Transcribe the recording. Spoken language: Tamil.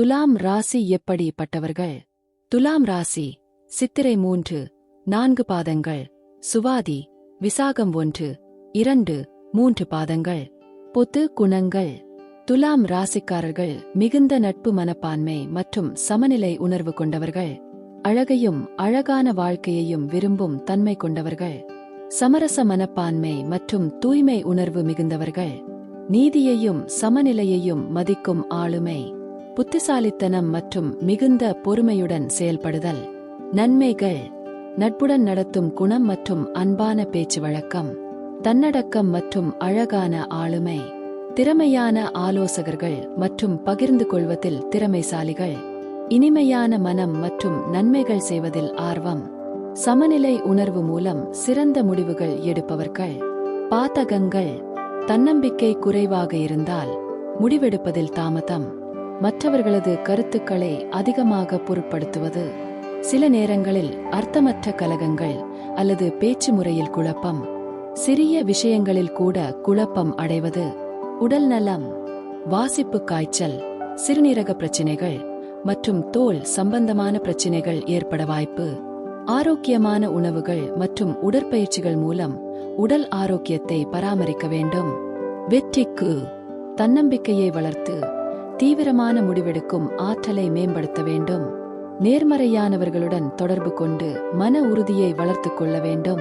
துலாம் ராசி எப்படிப்பட்டவர்கள்? துலாம் ராசி சித்திரை 3, 4 பாதங்கள், சுவாதி, விசாகம் 1, 2, 3 பாதங்கள். பொது குணங்கள். துலாம் ராசிக்காரர்கள் மிகுந்த நட்பு மனப்பான்மை மற்றும் சமநிலை உணர்வு கொண்டவர்கள். அழகையும் அழகான வாழ்க்கையையும் விரும்பும் தன்மை கொண்டவர்கள். சமரச மனப்பான்மை மற்றும் தூய்மை உணர்வு மிகுந்தவர்கள். நீதியையும் சமநிலையையும் மதிக்கும் ஆளுமை. புத்திசாலித்தனம் மற்றும் மிகுந்த பொறுமையுடன் செயல்படுதல். நன்மைகள். நட்புடன் நடத்தும் குணம் மற்றும் அன்பான பேச்சு வழக்கம். தன்னடக்கம் மற்றும் அழகான ஆளுமை. திறமையான ஆலோசகர்கள் மற்றும் பகிர்ந்து கொள்வதில் திறமைசாலிகள். இனிமையான மனம் மற்றும் நன்மைகள் செய்வதில் ஆர்வம். சமநிலை உணர்வு மூலம் சிறந்த முடிவுகள் எடுப்பவர்கள். பாதகங்கள். தன்னம்பிக்கை குறைவாக இருந்தால் முடிவெடுப்பதில் தாமதம். மற்றவர்களது கருத்துக்களை அதிகமாக பொருட்படுத்துவது. சில நேரங்களில் அர்த்தமற்ற கலகங்கள் அல்லது பேச்சு முறையில் குழப்பம். சிறிய விஷயங்களில் கூட குழப்பம் அடைவது. உடல் நலம். வாசிப்பு காய்ச்சல், சிறுநீரக பிரச்சினைகள் மற்றும் தோல் சம்பந்தமான பிரச்சினைகள் ஏற்பட வாய்ப்பு. ஆரோக்கியமான உணவுகள் மற்றும் உடற்பயிற்சிகள் மூலம் உடல் ஆரோக்கியத்தை பராமரிக்க வேண்டும். வெற்றிக்கு. தன்னம்பிக்கையை வளர்த்து தீவிரமான முடிவெடுக்கும் ஆற்றலை மேம்படுத்த வேண்டும். நேர்மறையானவர்களுடன் தொடர்பு கொண்டு மன உறுதியை வளர்த்துக் கொள்ள வேண்டும்.